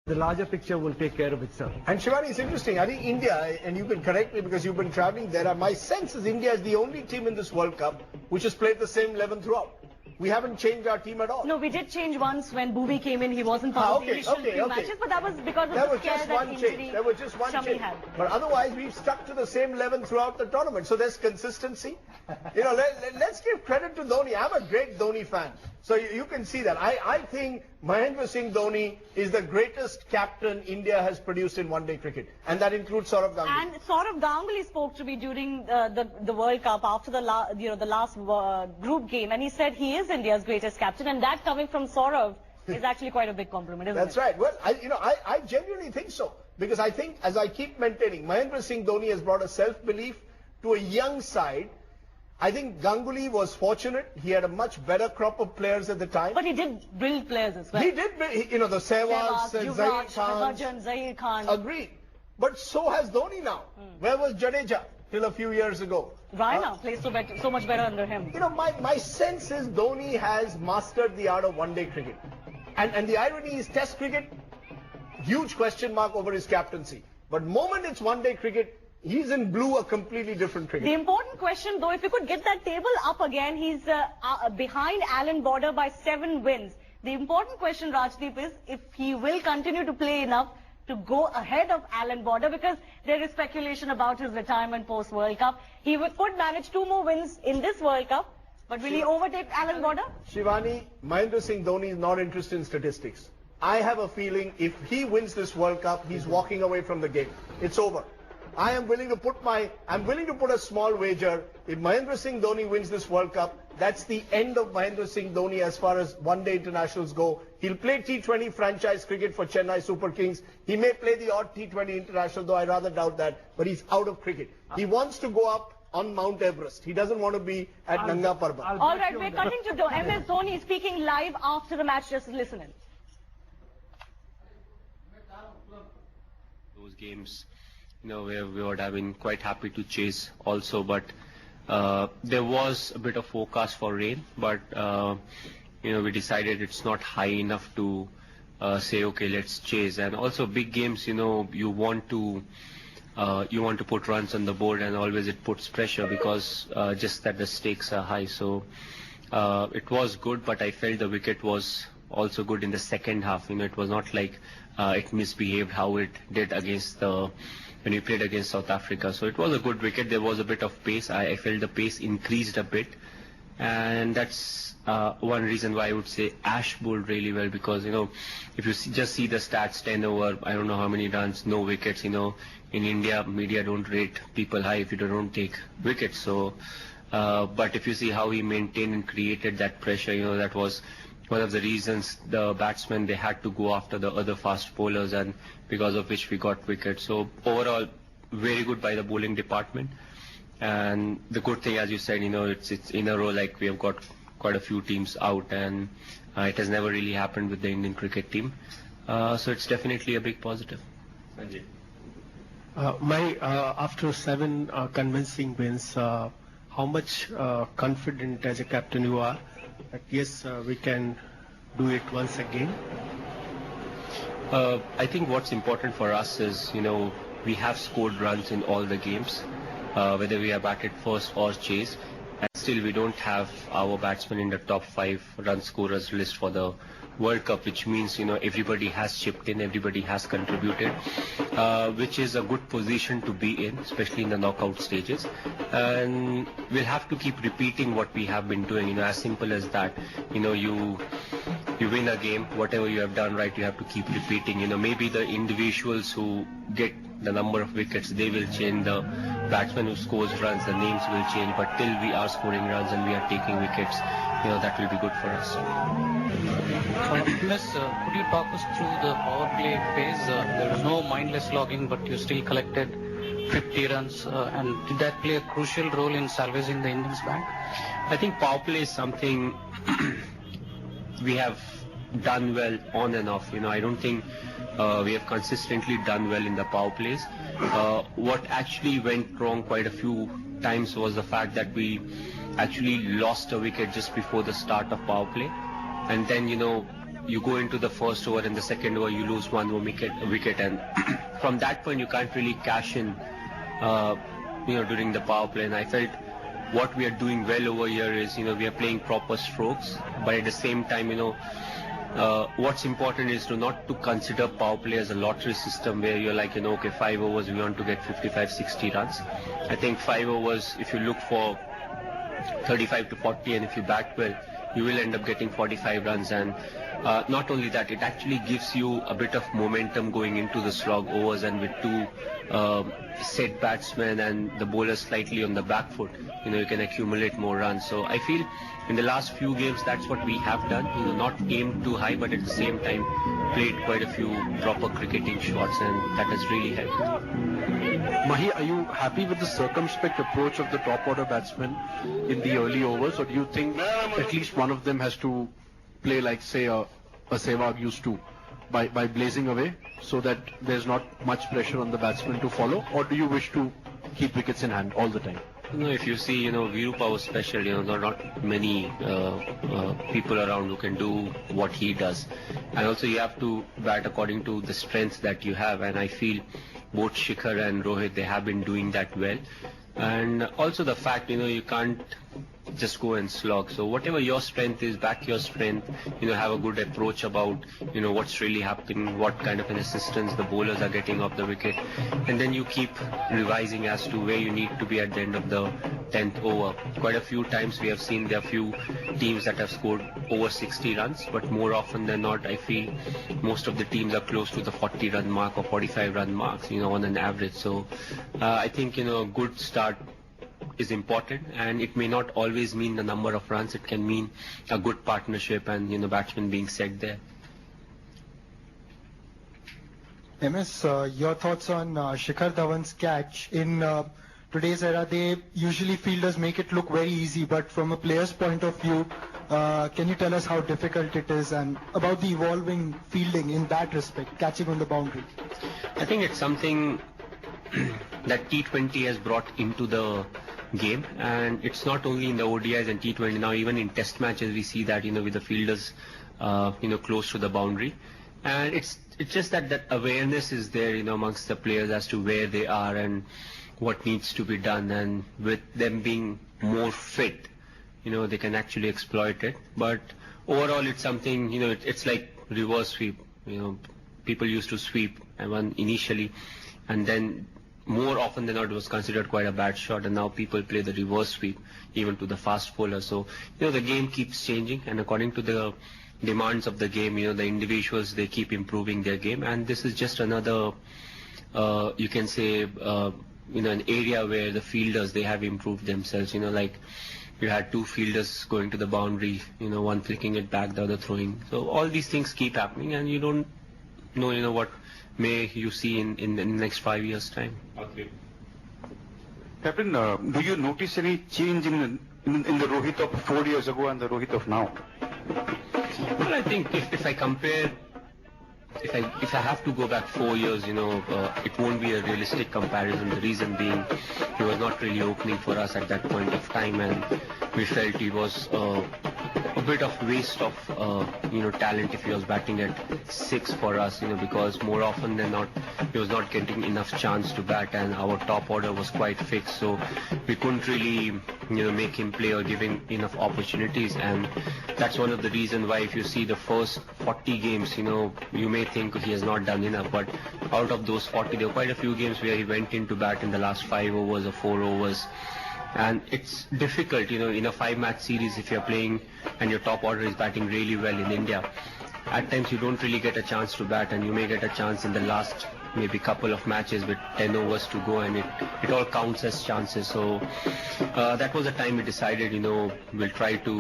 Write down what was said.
The larger picture will take care of itself. And Shivani, it's interesting. I think India, and you can correct me because you've been traveling there, my sense is India is the only team in this World Cup which has played the same 11 throughout. We haven't changed our team at all. No, we did change once when Bhuvi came in. He wasn't part of the initial few matches, but that was because of the scare that injury There was just one Shami change. had. But otherwise, we've stuck to the same 11 throughout the tournament. So there's consistency. You know, let's give credit to Dhoni. I'm a great Dhoni fan. So you can see that. I think Mahendra Singh Dhoni is the greatest captain India has produced in one-day cricket. And that includes Saurav Ganguly. And Saurav Ganguly spoke to me during the World Cup after the last group game, and he said he is India's greatest captain, and that coming from Saurav is actually quite a big compliment, isn't That's it? right. Well, I genuinely think so. Because I think, as I keep maintaining, Mahendra Singh Dhoni has brought a self-belief to a young side. I think Ganguly was fortunate. He had a much better crop of players at the time. But he did build players as well. He did build, the Sehwags, Zaheer Khan. Agreed. But so has Dhoni now. Where was Jadeja till a few years ago? Raina plays so much better under him. My sense is Dhoni has mastered the art of one-day cricket. And the irony is Test cricket, huge question mark over his captaincy. But moment it's one-day cricket, he's in blue, a completely different cricket. The important question, though, if you could get that table up again, he's behind Alan Border by 7 wins. The important question, Rajdeep, is if he will continue to play enough to go ahead of Alan Border, because there is speculation about his retirement post-World Cup. He could manage 2 more wins in this World Cup, but will he overtake Alan Border? Shivani, Mahendra Singh Dhoni is not interested in statistics. I have a feeling if he wins this World Cup, he's walking away from the game. It's over. I'm willing to put a small wager. If Mahendra Singh Dhoni wins this World Cup, that's the end of Mahendra Singh Dhoni as far as one-day internationals go. He'll play T20 franchise cricket for Chennai Super Kings. He may play the odd T20 international, though I rather doubt that, but he's out of cricket. He wants to go up on Mount Everest. He doesn't want to be at Nanga Parbat. All right, we're cutting to MS Dhoni speaking live after the match. Just listen in. Those games, we would have been quite happy to chase also, but there was a bit of forecast for rain, but we decided it's not high enough to say okay, let's chase. And also big games, you want to put runs on the board, and always it puts pressure because just that the stakes are high. So it was good, but I felt the wicket was also good in the second half. It was not like it misbehaved how it did when we played against South Africa. So it was a good wicket. There was a bit of pace. I felt the pace increased a bit, and that's one reason why I would say Ash bowled really well, because if you just see the stats, 10 over I don't know how many runs, no wickets. In India, media don't rate people high if you don't take wickets. So but if you see how he maintained and created that pressure, that was one of the reasons the batsmen, they had to go after the other fast bowlers, and because of which we got wickets. So overall, very good by the bowling department. And the good thing, as you said, it's in a row, like we have got quite a few teams out, and it has never really happened with the Indian cricket team. So it's definitely a big positive. Sanjay. After 7 convincing wins, how much confident as a captain you are that yes, we can do it once again? I think what's important for us is, we have scored runs in all the games, whether we have batted first or chase, and still we don't have our batsmen in the top 5 run scorers list for the World Cup, which means, everybody has chipped in, everybody has contributed, which is a good position to be in, especially in the knockout stages. And we'll have to keep repeating what we have been doing, as simple as that. You win a game, whatever you have done right, you have to keep repeating. Maybe the individuals who get the number of wickets, they will change. The batsman who scores runs, the names will change, but till we are scoring runs and we are taking wickets, that will be good for us. Miss, could you talk us through the power play phase? There was no mindless logging, but you still collected 50 runs, and did that play a crucial role in salvaging the Indians back? I think power play is something we have done well on and off. I don't think we have consistently done well in the power plays. What actually went wrong quite a few times was the fact that we actually lost a wicket just before the start of power play, and then you go into the first over and the second over you lose one more wicket and from that point you can't really cash in during the power play. And I felt what we are doing well over here is we are playing proper strokes, but at the same time what's important is not to consider power play as a lottery system where you're like okay, 5 overs we want to get 55-60 runs. I think 5 overs, if you look for 35 to 40 and if you bat well, you will end up getting 45 runs. And not only that, it actually gives you a bit of momentum going into the slog overs, and with two set batsmen and the bowler slightly on the back foot, you can accumulate more runs. So I feel in the last few games that's what we have done, not aimed too high but at the same time played quite a few proper cricketing shots, and that has really helped. Mahi, are you happy with the circumspect approach of the top order batsmen in the early overs, or do you think at least one of them has to play like say a Sehwag used to by blazing away so that there's not much pressure on the batsman to follow, or do you wish to keep wickets in hand all the time? If you see, Virupa was special, there are not many people around who can do what he does. And also you have to bat according to the strengths that you have, and I feel both Shikhar and Rohit, they have been doing that well. And also the fact, you can't just go and slog. So whatever your strength is, back your strength, have a good approach about, what's really happening, what kind of an assistance the bowlers are getting off the wicket. And then you keep revising as to where you need to be at the end of the 10th over. Quite a few times we have seen there are few teams that have scored over 60 runs, but more often than not, I feel most of the teams are close to the 40 run mark or 45 run marks, on an average. So I think, a good start is important, and it may not always mean the number of runs. It can mean a good partnership and batsmen being set there. MS, your thoughts on Shikhar Dhawan's catch? In today's era, usually fielders make it look very easy, but from a player's point of view, can you tell us how difficult it is and about the evolving fielding in that respect, catching on the boundary? I think it's something that T20 has brought into the game, and it's not only in the ODIs and T20 now, even in test matches we see that with the fielders close to the boundary, and it's just that awareness is there amongst the players as to where they are and what needs to be done, and with them being more fit they can actually exploit it. But overall it's something it's like reverse sweep. People used to sweep initially, and then more often than not it was considered quite a bad shot, and now people play the reverse sweep even to the fast bowler. So the game keeps changing, and according to the demands of the game, the individuals, they keep improving their game, and this is just another you can say an area where the fielders, they have improved themselves. Like you had two fielders going to the boundary, one flicking it back, the other throwing. So all these things keep happening, and you don't know what may you see in the next 5 years' time. Okay. Captain, do you notice any change in the Rohit of 4 years ago and the Rohit of now? Well, I think if I compare, if I have to go back 4 years, it won't be a realistic comparison. The reason being, he was not really opening for us at that point of time, and we felt he was a bit of waste of talent if he was batting at 6 for us, because more often than not he was not getting enough chance to bat, and our top order was quite fixed, so we couldn't really make him play or give him enough opportunities. And that's one of the reasons why if you see the first 40 games, you may think he has not done enough, but out of those 40 there were quite a few games where he went in to bat in the last 5 overs or 4 overs. And it's difficult, in a 5-match series, if you're playing and your top order is batting really well in India, at times you don't really get a chance to bat, and you may get a chance in the last maybe couple of matches with 10 overs to go, and it all counts as chances. So that was the time we decided, we'll try to